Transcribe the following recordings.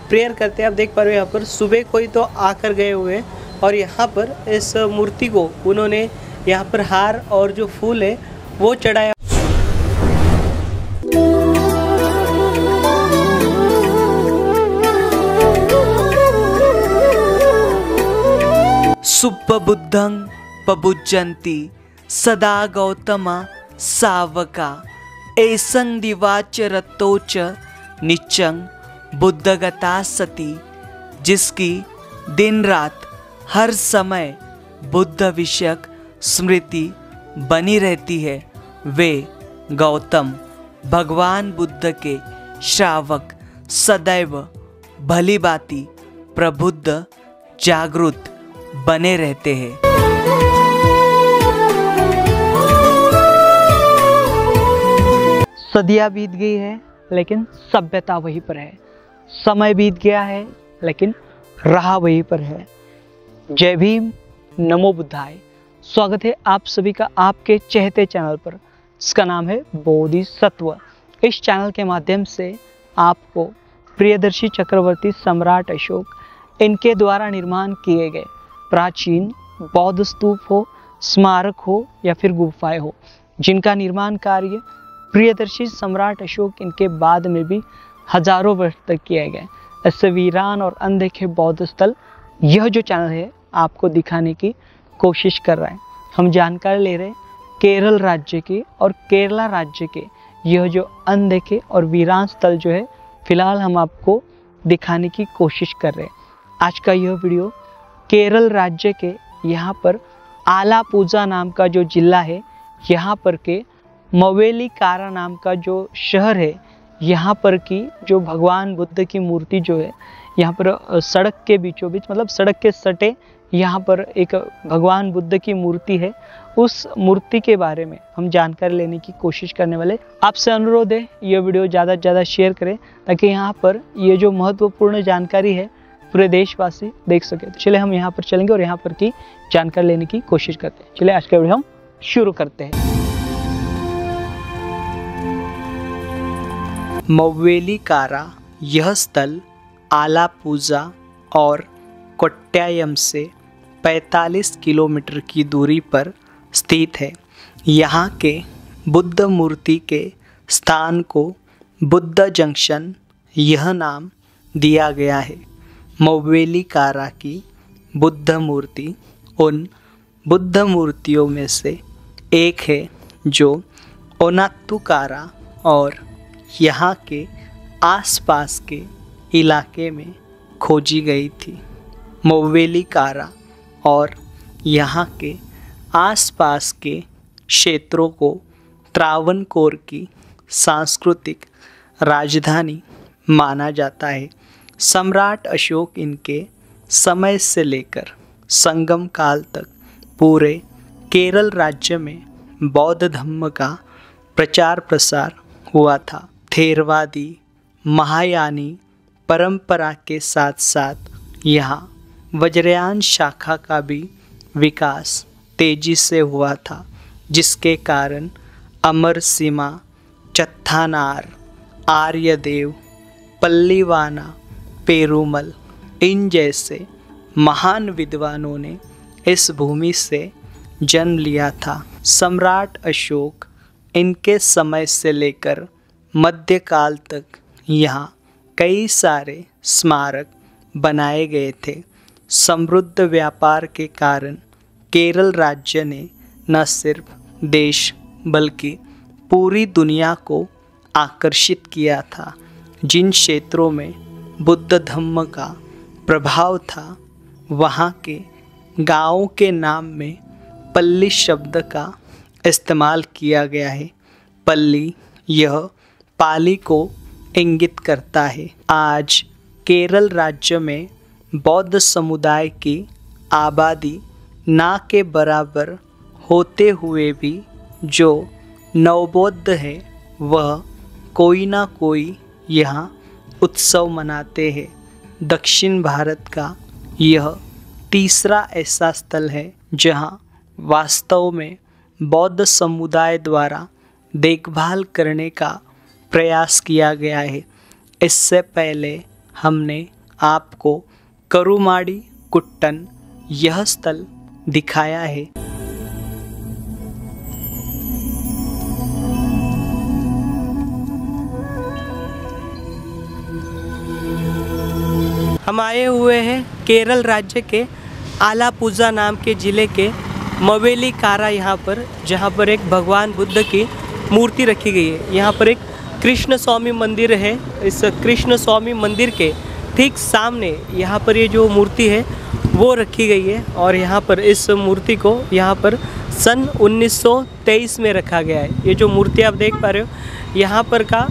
Prayer करते हैं। आप देख पा रहे हो यहाँ पर सुबह कोई तो आकर गए हुए हैं और यहाँ पर इस मूर्ति को उन्होंने यहाँ पर हार और जो फूल है वो चढ़ाया। सुब्बुद्धं पबुज्जन्ति सदा गौतमा सावका एसं दिवाचरतोच निच्चं बुद्धगता सती। जिसकी दिन रात हर समय बुद्ध विषयक स्मृति बनी रहती है, वे गौतम भगवान बुद्ध के श्रावक सदैव भली भांति प्रबुद्ध जागृत बने रहते हैं। सदियां बीत गई है लेकिन सभ्यता वहीं पर है। समय बीत गया है लेकिन राह वहीं पर है। जय भीम, नमो बुद्धाय। स्वागत है आप सभी का आपके चहेते चैनल पर, जिसका नाम है बोधिसत्व। इस चैनल के माध्यम से आपको प्रियदर्शी चक्रवर्ती सम्राट अशोक इनके द्वारा निर्माण किए गए प्राचीन बौद्ध स्तूप हो, स्मारक हो या फिर गुफाएं हो, जिनका निर्माण कार्य प्रियदर्शी सम्राट अशोक इनके बाद में भी हजारों वर्ष तक किए गए, ऐसे वीरान और अनदेखे बौद्ध स्थल यह जो चैनल है आपको दिखाने की कोशिश कर रहा है। हम जानकारी ले रहे हैं केरल राज्य के और केरला राज्य के यह जो अनदेखे और वीरान स्थल जो है फिलहाल हम आपको दिखाने की कोशिश कर रहे हैं। आज का यह वीडियो केरल राज्य के यहाँ पर आलापुझा नाम का जो जिला है, यहाँ पर के मवेलिकारा नाम का जो शहर है, यहाँ पर की जो भगवान बुद्ध की मूर्ति जो है, यहाँ पर सड़क के बीचों बीच, मतलब सड़क के सटे यहाँ पर एक भगवान बुद्ध की मूर्ति है। उस मूर्ति के बारे में हम जानकारी लेने की कोशिश करने वाले। आपसे अनुरोध है यह वीडियो ज़्यादा से ज़्यादा शेयर करें ताकि यहाँ पर ये जो महत्वपूर्ण जानकारी है पूरे देशवासी देख सके। तो चलिए हम यहाँ पर चलेंगे और यहाँ पर की जानकारी लेने की कोशिश करते हैं। चलिए आज का वीडियो हम शुरू करते हैं। मवेलिकारा यह स्थल आलापुझा और कोट्टायम से 45 किलोमीटर की दूरी पर स्थित है। यहाँ के बुद्ध मूर्ति के स्थान को बुद्ध जंक्शन यह नाम दिया गया है। मवेलिकारा की बुद्ध मूर्ति उन बुद्ध मूर्तियों में से एक है जो ओनात्तुकारा और यहाँ के आसपास के इलाके में खोजी गई थी। मवेलिकारा और यहाँ के आसपास के क्षेत्रों को त्रावणकोर की सांस्कृतिक राजधानी माना जाता है। सम्राट अशोक इनके समय से लेकर संगम काल तक पूरे केरल राज्य में बौद्ध धर्म का प्रचार प्रसार हुआ था। थेरवादी महायानी परंपरा के साथ साथ यहाँ वज्रयान शाखा का भी विकास तेजी से हुआ था, जिसके कारण अमरसिम्हा, चत्थानार, आर्यदेव, पल्लीवाना, पेरुमल इन जैसे महान विद्वानों ने इस भूमि से जन्म लिया था। सम्राट अशोक इनके समय से लेकर मध्यकाल तक यहाँ कई सारे स्मारक बनाए गए थे। समृद्ध व्यापार के कारण केरल राज्य ने न सिर्फ देश बल्कि पूरी दुनिया को आकर्षित किया था। जिन क्षेत्रों में बुद्ध धम्म का प्रभाव था, वहाँ के गाँवों के नाम में पल्ली शब्द का इस्तेमाल किया गया है। पल्ली यह पाली को इंगित करता है। आज केरल राज्य में बौद्ध समुदाय की आबादी ना के बराबर होते हुए भी जो नवबौद्ध है वह कोई ना कोई यहाँ उत्सव मनाते हैं। दक्षिण भारत का यह तीसरा ऐसा स्थल है जहाँ वास्तव में बौद्ध समुदाय द्वारा देखभाल करने का प्रयास किया गया है। इससे पहले हमने आपको करुमाड़ी कुट्टन यह स्थल दिखाया है। हम आए हुए हैं केरल राज्य के आलापुझा नाम के ज़िले के मवेलीकारा यहाँ पर, जहाँ पर एक भगवान बुद्ध की मूर्ति रखी गई है। यहाँ पर एक कृष्ण स्वामी मंदिर है। इस कृष्ण स्वामी मंदिर के ठीक सामने यहाँ पर ये जो मूर्ति है वो रखी गई है, और यहाँ पर इस मूर्ति को यहाँ पर सन 1923 में रखा गया है। ये जो मूर्ति आप देख पा रहे हो, यहाँ पर का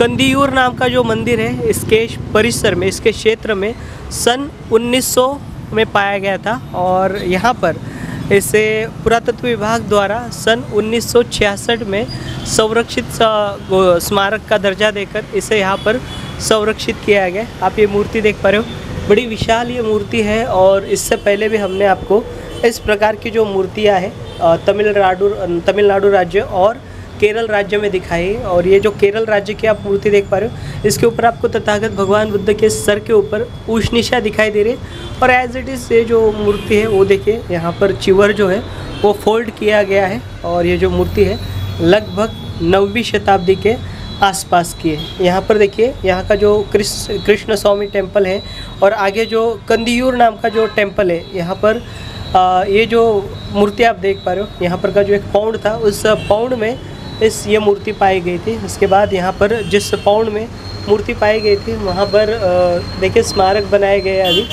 कंदियूर नाम का जो मंदिर है, इसके परिसर में, इसके क्षेत्र में सन 1900 में पाया गया था, और यहाँ पर इसे पुरातत्व विभाग द्वारा सन 1966 में संरक्षित स्मारक का दर्जा देकर इसे यहाँ पर संरक्षित किया गया। आप ये मूर्ति देख पा रहे हो, बड़ी विशाल ये मूर्ति है। और इससे पहले भी हमने आपको इस प्रकार की जो मूर्तियाँ हैं तमिलनाडु राज्य और केरल राज्य में दिखाई। और ये जो केरल राज्य की आप मूर्ति देख पा रहे हो, इसके ऊपर आपको तथागत भगवान बुद्ध के सर के ऊपर उष्णिशा दिखाई दे रही है। और एज इट इज़ ये जो मूर्ति है वो देखिए, यहाँ पर चिवर जो है वो फोल्ड किया गया है। और ये जो मूर्ति है लगभग 9वीं शताब्दी के आसपास की है। यहाँ पर देखिए, यहाँ का जो कृष्ण स्वामी टेम्पल है, और आगे जो कंदियूर नाम का जो टेम्पल है, यहाँ पर ये जो मूर्ति आप देख पा रहे हो, यहाँ पर का जो एक पाउंड था, उस पाउंड में ये मूर्ति पाई गई थी। उसके बाद यहाँ पर जिस पाउंड में मूर्ति पाई गई थी, वहाँ पर देखिए स्मारक बनाए गए अभी।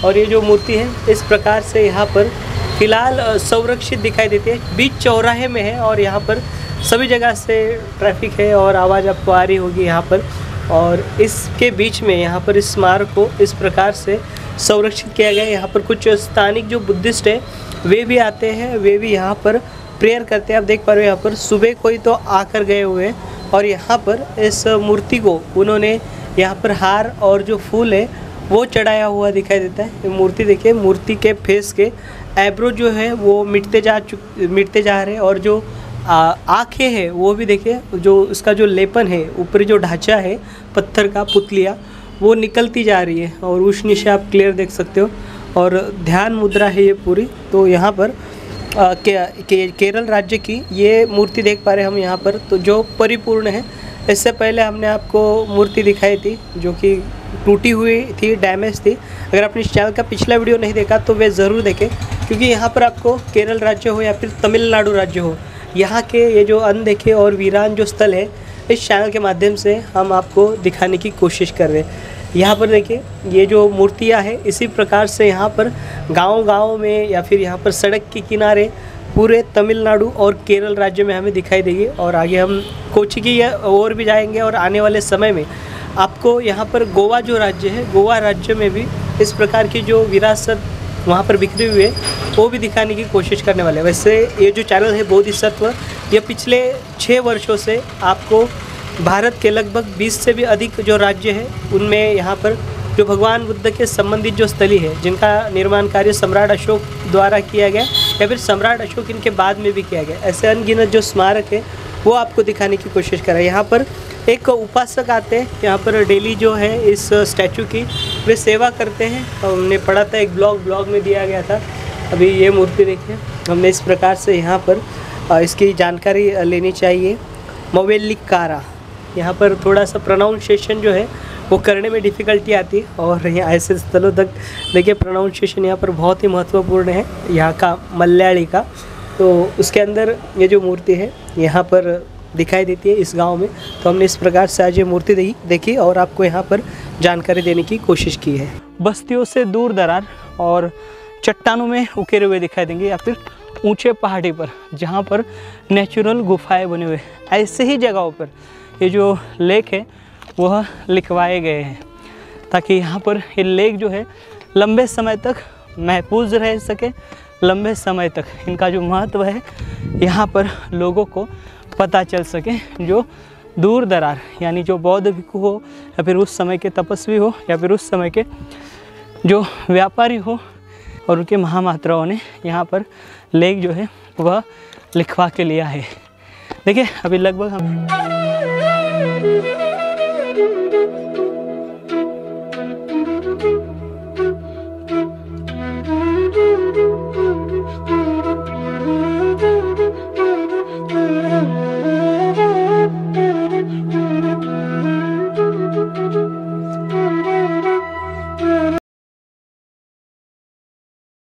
और ये जो मूर्ति है इस प्रकार से यहाँ पर फिलहाल संरक्षित दिखाई देती है, बीच चौराहे में है। और यहाँ पर सभी जगह से ट्रैफिक है और आवाज़ आपको आ रही होगी यहाँ पर। और इसके बीच में यहाँ पर इस स्मारक को इस प्रकार से संरक्षित किया गया है। यहाँ पर कुछ स्थानिक जो बुद्धिस्ट है वे भी आते हैं, वे भी यहाँ पर प्रेयर करते हैं। आप देख पा रहे हो, यहाँ पर सुबह कोई तो आकर गए हुए हैं, और यहाँ पर इस मूर्ति को उन्होंने यहाँ पर हार और जो फूल है वो चढ़ाया हुआ दिखाई देता है। ये मूर्ति देखिए, मूर्ति के फेस के आईब्रो जो है वो मिटते जा रहे हैं, और जो आँखें हैं वो भी देखिए, जो उसका जो लेपन है, ऊपर जो ढांचा है पत्थर का पुतलिया, वो निकलती जा रही है। और उष्णिशा आप क्लियर देख सकते हो, और ध्यान मुद्रा है ये पूरी। तो यहाँ पर केरल राज्य की ये मूर्ति देख पा रहे हैं हम यहाँ पर, तो जो परिपूर्ण है। इससे पहले हमने आपको मूर्ति दिखाई थी जो कि टूटी हुई थी, डैमेज थी। अगर आपने इस चैनल का पिछला वीडियो नहीं देखा तो वे ज़रूर देखें, क्योंकि यहाँ पर आपको केरल राज्य हो या फिर तमिलनाडु राज्य हो, यहाँ के ये जो अनदेखे और वीरान जो स्थल है, इस चैनल के माध्यम से हम आपको दिखाने की कोशिश कर रहे हैं। यहाँ पर देखिए, ये जो मूर्तियाँ हैं इसी प्रकार से यहाँ पर गांव-गांव में या फिर यहाँ पर सड़क के किनारे पूरे तमिलनाडु और केरल राज्य में हमें दिखाई देगी। और आगे हम कोची की ओर भी जाएंगे, और आने वाले समय में आपको यहाँ पर गोवा जो राज्य है, गोवा राज्य में भी इस प्रकार की जो विरासत वहाँ पर बिखरी हुई है वो भी दिखाने की कोशिश करने वाले हैं। वैसे ये जो चैनल है बोधिसत्व, ये पिछले 6 वर्षों से आपको भारत के लगभग 20 से भी अधिक जो राज्य है उनमें यहाँ पर जो भगवान बुद्ध के संबंधित जो स्थली है, जिनका निर्माण कार्य सम्राट अशोक द्वारा किया गया या फिर सम्राट अशोक इनके बाद में भी किया गया, ऐसे अनगिनत जो स्मारक है वो आपको दिखाने की कोशिश कर रहा है। यहाँ पर एक उपासक आते हैं, यहाँ पर डेली जो है इस स्टैचू की वे सेवा करते हैं। हमने पढ़ा था, एक ब्लॉग में दिया गया था। अभी ये मूर्ति देखिए, हमने इस प्रकार से यहाँ पर इसकी जानकारी लेनी चाहिए। मवेलीकारा, यहाँ पर थोड़ा सा प्रोनाउंसिएशन जो है वो करने में डिफ़िकल्टी आती है, और यहाँ ऐसे स्थलों तक देखिए प्रोनाउंसिएशन यहाँ पर बहुत ही महत्वपूर्ण है, यहाँ का मलयाली का। तो उसके अंदर ये जो मूर्ति है यहाँ पर दिखाई देती है इस गांव में। तो हमने इस प्रकार से आज ये मूर्ति देखी और आपको यहाँ पर जानकारी देने की कोशिश की है। बस्तियों से दूर दरार और चट्टानों में उकेरे हुए दिखाई देंगे, या फिर ऊंचे पहाड़ी पर जहाँ पर नेचुरल गुफाएं बने हुए, ऐसे ही जगहों पर ये जो लेक है वह लिखवाए गए हैं, ताकि यहाँ पर ये लेक जो है लंबे समय तक महफूज रह सके, लंबे समय तक इनका जो महत्व है यहाँ पर लोगों को पता चल सके। जो दूर दरार यानी जो बौद्ध भिक्षु हो, या फिर उस समय के तपस्वी हो, या फिर उस समय के जो व्यापारी हो, और उनके महामात्राओं ने यहाँ पर लेक जो है वह लिखवा के लिया है। देखिए अभी लगभग हम